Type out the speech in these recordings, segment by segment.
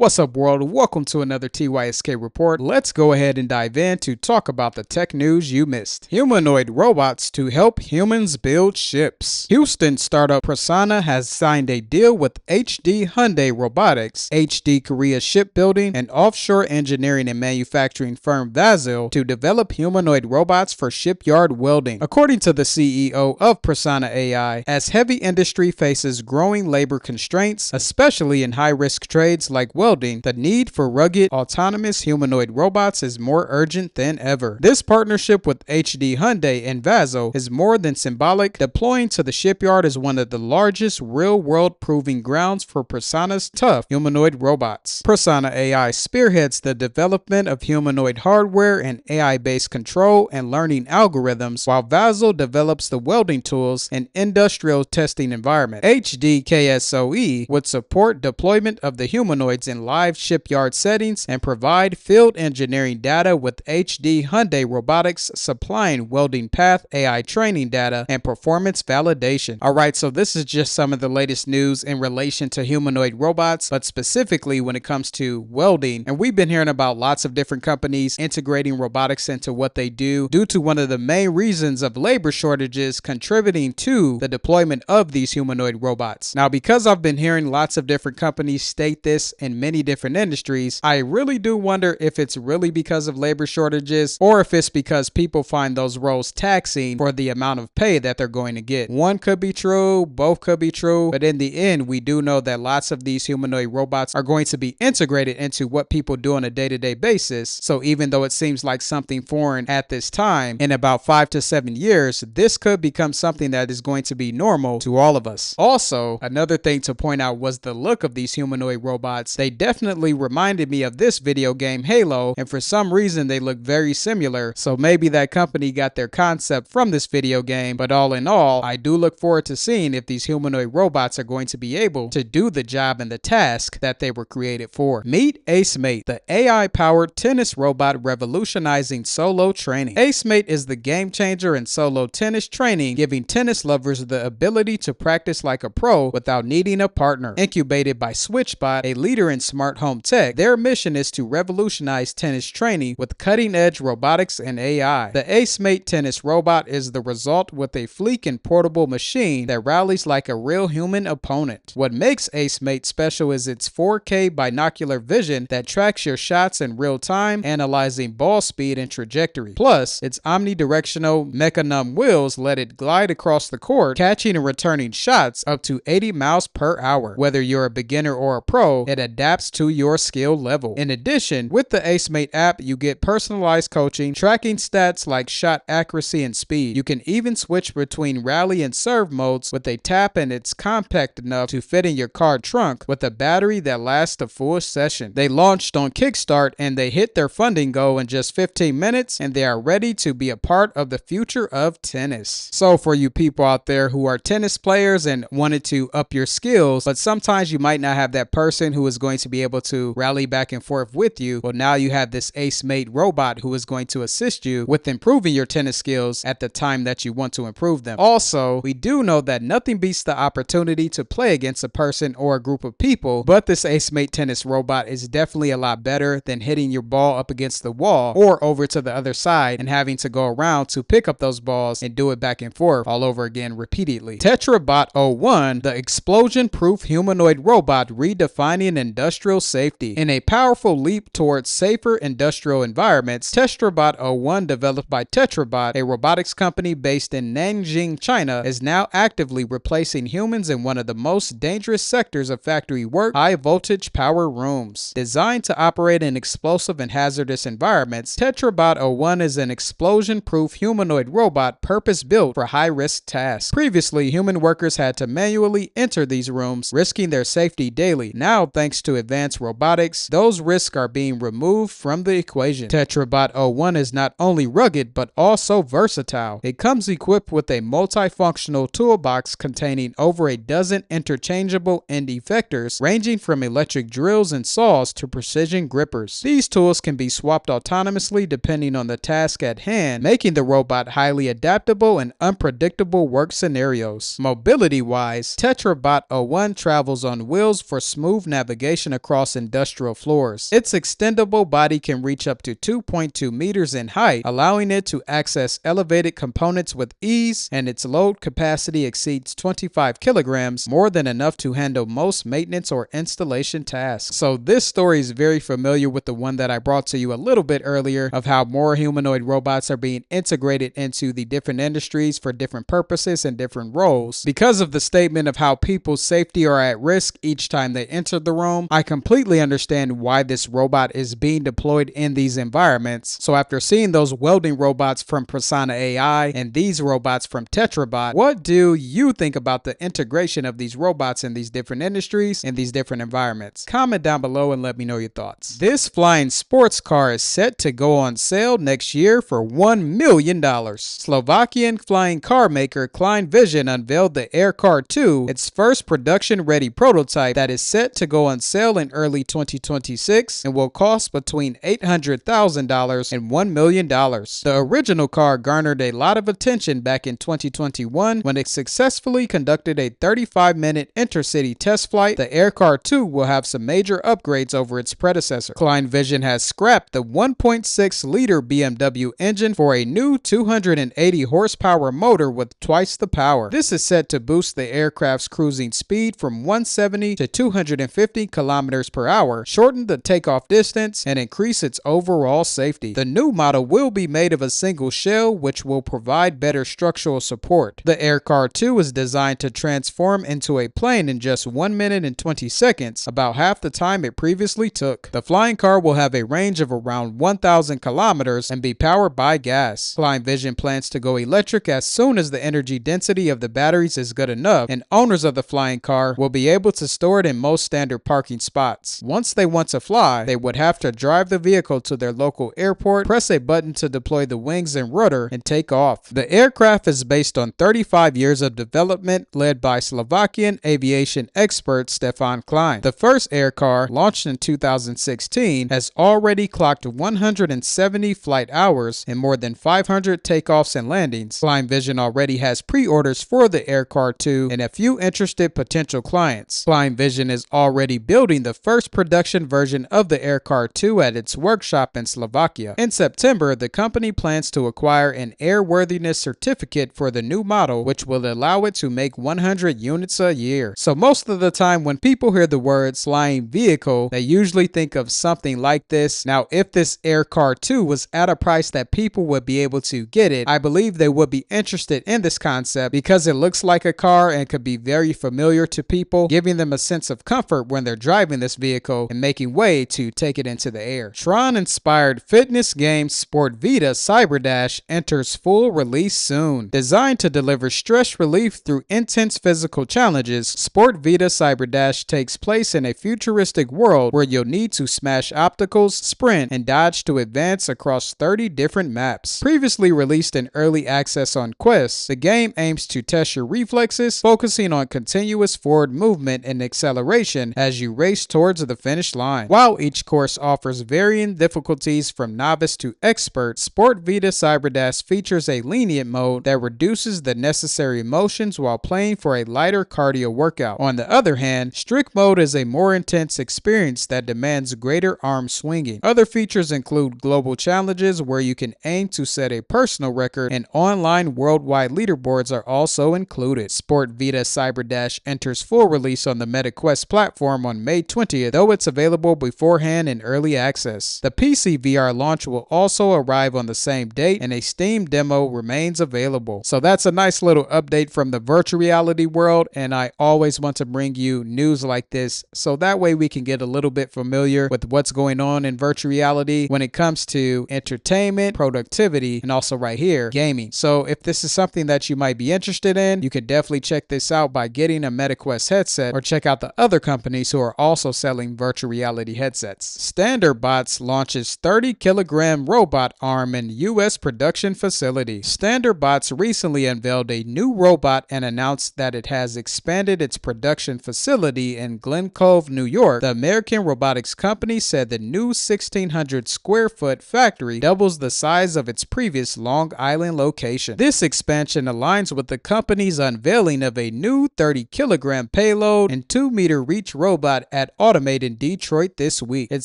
What's up, world? Welcome to another TYSK report. Let's go ahead and dive in to talk about the tech news you missed. Humanoid robots to help humans build ships. Houston startup Prasanna has signed a deal with HD Hyundai Robotics, HD Korea Shipbuilding, and offshore engineering and manufacturing firm Vasil to develop humanoid robots for shipyard welding. According to the CEO of Prasanna AI, as heavy industry faces growing labor constraints, especially in high-risk trades like welding, the need for rugged, autonomous humanoid robots is more urgent than ever. This partnership with HD Hyundai and Vasil is more than symbolic. Deploying to the shipyard is one of the largest real-world proving grounds for Prasanna's tough humanoid robots. Prasanna AI spearheads the development of humanoid hardware and AI-based control and learning algorithms, while Vasil develops the welding tools and industrial testing environment. HD KSOE would support deployment of the humanoids in live shipyard settings and provide field engineering data, with HD Hyundai Robotics supplying welding path, AI training data, and performance validation. Alright, so this is just some of the latest news in relation to humanoid robots, but specifically when it comes to welding. And we've been hearing about lots of different companies integrating robotics into what they do due to one of the main reasons of labor shortages contributing to the deployment of these humanoid robots. Now, because I've been hearing lots of different companies state this in many different industries, I really do wonder if it's really because of labor shortages or if it's because people find those roles taxing for the amount of pay that they're going to get. One could be true, both could be true, but in the end, we do know that lots of these humanoid robots are going to be integrated into what people do on a day-to-day basis. So even though it seems like something foreign at this time, in about 5 to 7 years, this could become something that is going to be normal to all of us. Also, another thing to point out was the look of these humanoid robots. They definitely reminded me of this video game Halo, and for some reason they look very similar, so maybe that company got their concept from this video game. But all in all, I do look forward to seeing if these humanoid robots are going to be able to do the job and the task that they were created for. Meet Acemate, the AI-powered tennis robot revolutionizing solo training. Acemate is the game changer in solo tennis training, giving tennis lovers the ability to practice like a pro without needing a partner. Incubated by SwitchBot, a leader in smart home tech, their mission is to revolutionize tennis training with cutting-edge robotics and AI. The Acemate tennis robot is the result, with a sleek and portable machine that rallies like a real human opponent. What makes Acemate special is its 4K binocular vision that tracks your shots in real time, analyzing ball speed and trajectory. Plus, its omnidirectional mechanism wheels let it glide across the court, catching and returning shots up to 80 miles per hour. Whether you're a beginner or a pro, it adapts to your skill level. In addition, with the Acemate app, you get personalized coaching, tracking stats like shot accuracy and speed. You can even switch between rally and serve modes with a tap, and it's compact enough to fit in your car trunk with a battery that lasts a full session. They launched on Kickstart and they hit their funding goal in just 15 minutes, and they are ready to be a part of the future of tennis. So for you people out there who are tennis players and wanted to up your skills, but sometimes you might not have that person who is going to be able to rally back and forth with you, well, now you have this Acemate robot who is going to assist you with improving your tennis skills at the time that you want to improve them. Also, we do know that nothing beats the opportunity to play against a person or a group of people, but this Acemate tennis robot is definitely a lot better than hitting your ball up against the wall or over to the other side and having to go around to pick up those balls and do it back and forth all over again repeatedly. TETRABOT 01, the explosion-proof humanoid robot redefining industrial safety. In a powerful leap towards safer industrial environments, TETRABOT 01, developed by TETRABOT, a robotics company based in Nanjing, China, is now actively replacing humans in one of the most dangerous sectors of factory work, high-voltage power rooms. Designed to operate in explosive and hazardous environments, TETRABOT 01 is an explosion-proof humanoid robot purpose-built for high-risk tasks. Previously, human workers had to manually enter these rooms, risking their safety daily. Now, thanks to advanced robotics, those risks are being removed from the equation. TETRABOT 01 is not only rugged, but also versatile. It comes equipped with a multifunctional toolbox containing over a dozen interchangeable end effectors, ranging from electric drills and saws to precision grippers. These tools can be swapped autonomously depending on the task at hand, making the robot highly adaptable in unpredictable work scenarios. Mobility-wise, TETRABOT 01 travels on wheels for smooth navigation motion across industrial floors. Its extendable body can reach up to 2.2 meters in height, allowing it to access elevated components with ease, and its load capacity exceeds 25 kilograms, more than enough to handle most maintenance or installation tasks. So this story is very familiar with the one that I brought to you a little bit earlier of how more humanoid robots are being integrated into the different industries for different purposes and different roles. Because of the statement of how people's safety are at risk each time they enter the room, I completely understand why this robot is being deployed in these environments. So after seeing those welding robots from Persona AI and these robots from TETRABOT, what do you think about the integration of these robots in these different industries and these different environments? Comment down below and let me know your thoughts. This flying sports car is set to go on sale next year for $1 million. Slovakian flying car maker Klein Vision unveiled the Aircar 2, its first production-ready prototype that is set to go on sale in early 2026 and will cost between $800,000 and $1 million. The original car garnered a lot of attention back in 2021 when it successfully conducted a 35-minute intercity test flight. The Aircar 2 will have some major upgrades over its predecessor. Klein Vision has scrapped the 1.6-liter BMW engine for a new 280 horsepower motor with twice the power. This is set to boost the aircraft's cruising speed from 170 to 250 kilometers per hour, shorten the takeoff distance, and increase its overall safety. The new model will be made of a single shell, which will provide better structural support. The Aircar 2 is designed to transform into a plane in just 1 minute and 20 seconds, about half the time it previously took. The flying car will have a range of around 1,000 kilometers and be powered by gas. Klein Vision plans to go electric as soon as the energy density of the batteries is good enough, and owners of the flying car will be able to store it in most standard parking spots. Once they want to fly, they would have to drive the vehicle to their local airport, press a button to deploy the wings and rudder, and take off. The aircraft is based on 35 years of development led by Slovakian aviation expert Stefan Klein. The first air car, launched in 2016, has already clocked 170 flight hours and more than 500 takeoffs and landings. Klein Vision already has pre-orders for the Aircar 2 and a few interested potential clients. Klein Vision is already building the first production version of the Aircar 2 at its workshop in Slovakia. In September, the company plans to acquire an airworthiness certificate for the new model, which will allow it to make 100 units a year. So most of the time when people hear the word flying vehicle, they usually think of something like this. Now, if this Aircar 2 was at a price that people would be able to get it, I believe they would be interested in this concept because it looks like a car and could be very familiar to people, giving them a sense of comfort when they're driving this vehicle and making way to take it into the air. TRON-inspired fitness game Sport Vita CyberDash enters full release soon. Designed to deliver stress relief through intense physical challenges, Sport Vita CyberDash takes place in a futuristic world where you'll need to smash obstacles, sprint, and dodge to advance across 30 different maps. Previously released in early access on Quest, the game aims to test your reflexes, focusing on continuous forward movement and acceleration as you race towards the finish line. While each course offers varying difficulties from novice to expert, Sport Vita CyberDash features a lenient mode that reduces the necessary motions while playing for a lighter cardio workout. On the other hand, strict mode is a more intense experience that demands greater arm swinging. Other features include global challenges where you can aim to set a personal record, and online worldwide leaderboards are also included. Sport Vita CyberDash enters full release on the MetaQuest platform on May 20th, though it's available beforehand in early access. The PC VR launch will also arrive on the same date, and a Steam demo remains available. So that's a nice little update from the virtual reality world, and I always want to bring you news like this so that way we can get a little bit familiar with what's going on in virtual reality when it comes to entertainment, productivity, and also right here, gaming. So if this is something that you might be interested in, you can definitely check this out by getting a MetaQuest headset, or check out the other companies who are also selling virtual reality headsets. StandardBots launches 30-kilogram robot arm in U.S. production facility. StandardBots recently unveiled a new robot and announced that it has expanded its production facility in Glen Cove, New York. The American robotics company said the new 1,600 square foot factory doubles the size of its previous Long Island location. This expansion aligns with the company's unveiling of a new 30-kilogram payload and 2-meter reach robot at Acemate in Detroit this week. It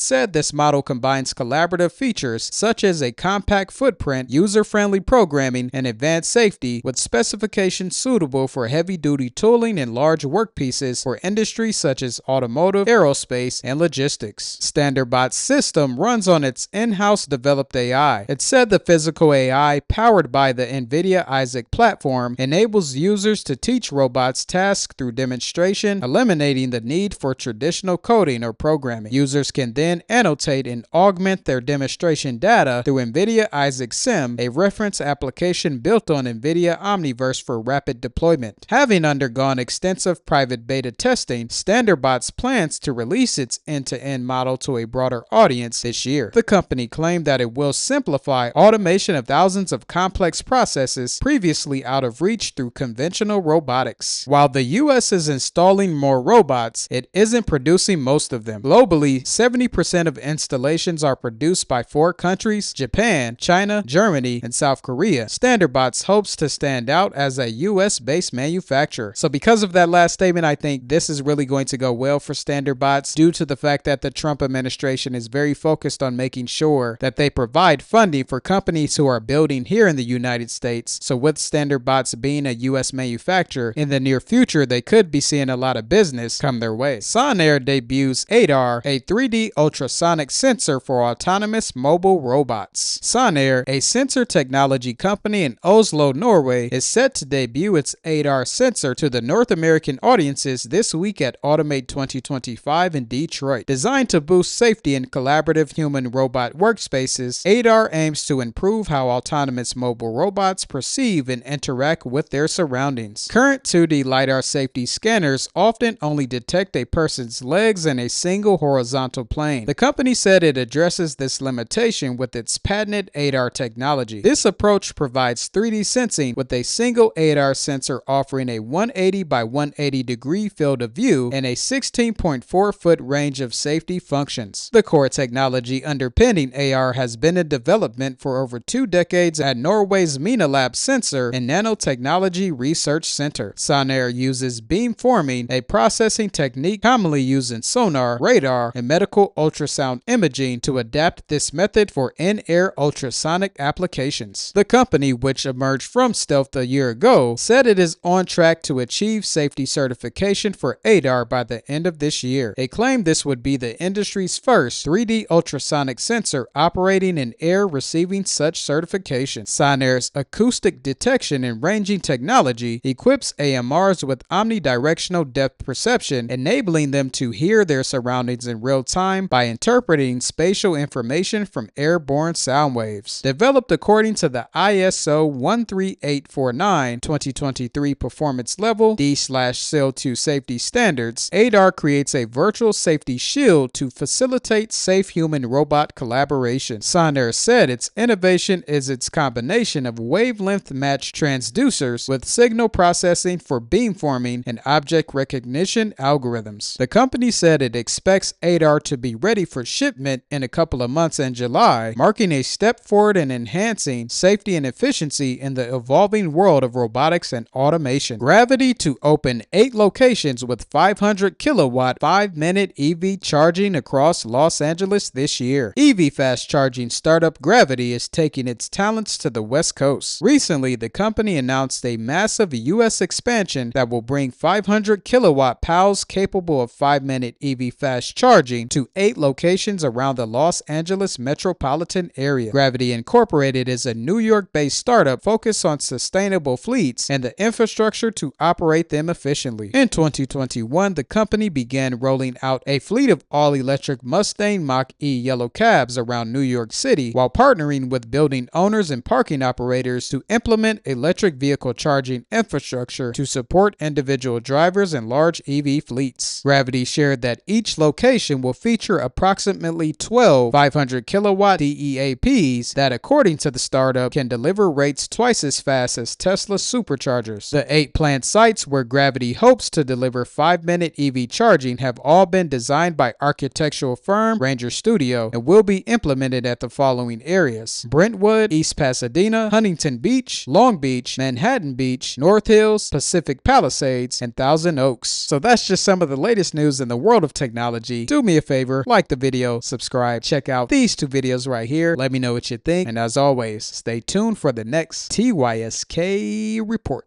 said this model combines collaborative features such as a compact footprint, user-friendly programming, and advanced safety with specifications suitable for heavy-duty tooling and large workpieces for industries such as automotive, aerospace, and logistics. StandardBot's system runs on its in-house developed AI. It said the physical AI, powered by the NVIDIA Isaac platform, enables users to teach robots tasks through demonstration, eliminating the need for traditional coding or programming. Users can then annotate and augment their demonstration data through NVIDIA Isaac Sim, a reference application built on NVIDIA Omniverse for rapid deployment. Having undergone extensive private beta testing, StandardBot's plans to release its end-to-end model to a broader audience this year. The company claimed that it will simplify automation of thousands of complex processes previously out of reach through conventional robotics. While the US is installing more robots, it isn't producing most of them. Globally, 70% of installations are produced by 4 countries: Japan, China, Germany, and South Korea. StandardBot's hopes to stand out as a US-based manufacturer. So because of that last statement, I think this is really going to go well for StandardBots due to the fact that the Trump administration is very focused on making sure that they provide funding for companies who are building here in the United States. So with StandardBots being a US manufacturer, in the near future, they could be seeing a lot of business come their way. Sonair debuts ADAR, a 3D ultrasonic sensor for autonomous mobile robots. Sonair, a sensor technology company in Oslo, Norway, is set to debut its ADAR sensor to the North American audiences this week at Acemate 2025 in Detroit. Designed to boost safety in collaborative human-robot workspaces, ADAR aims to improve how autonomous mobile robots perceive and interact with their surroundings. Current 2D LiDAR safety scanners often only detect a person's legs in a single horizontal plane. The company said it addresses this limitation with its patented ADAR technology. This approach provides 3D sensing with a single ADAR sensor offering a 180 by 180 degree field of view and a 16.4-foot range of safety functions. The core technology underpinning AR has been in development for over 2 decades at Norway's MENALAB Sensor and Nanotechnology Research Center. Sonair uses beamforming, a processing technique commonly used in sonar, radar, and medical ultrasound imaging, to adapt this method for in-air ultrasonic applications. The company, which emerged from stealth a year ago, said it is on track to achieve safety certification for ADAR by the end of this year. They claim this would be the industry's first 3D ultrasonic sensor operating in air receiving such certification. Sonair's acoustic detection and ranging technology equips AMRs with omnidirectional depth perception, enabling them to hear their surroundings in real time by interpreting spatial information from airborne sound waves. Developed according to the ISO 13849 2023 performance level D/SIL2 safety standards, ADAR creates a virtual safety shield to facilitate safe human-robot collaboration. Sonair said its innovation is its combination of wavelength-matched transducers with signal processing for beamforming and object recognition algorithms. The company said it expects ADAR to be ready for shipment in a couple of months in July, marking a step forward in enhancing safety and efficiency in the evolving world of robotics and automation. Gravity to open 8 locations with 500 kilowatt 5-minute EV charging across Los Angeles this year. EV fast charging startup Gravity is taking its talents to the West Coast. Recently, the company announced a massive US expansion that will bring 500 kilowatt PALs capable of 5-minute EV fast charging to 8 locations around the Los Angeles metropolitan area. Gravity Incorporated is a New York-based startup focused on sustainable fleets and the infrastructure to operate them efficiently. In 2021, the company began rolling out a fleet of all-electric Mustang Mach-E yellow cabs around New York City while partnering with building owners and parking operators to implement electric vehicle charging infrastructure to support individual drivers and large EV fleets. Gravity shared that each location will feature approximately 12 500 kilowatt DEAPs that, according to the startup, can deliver rates twice as fast as Tesla superchargers. The 8 planned sites where Gravity hopes to deliver 5-minute EV charging have all been designed by architectural firm Ranger Studio and will be implemented at the following areas: Brentwood, East Pasadena, Huntington Beach, Long Beach, Manhattan Beach, North Hills, Pacific Palisades, and Thousand Oaks. So that's just some of the latest news in in the world of technology, do me a favor, like the video, subscribe, check out these 2 videos right here. Let me know what you think. And as always, stay tuned for the next TYSK report.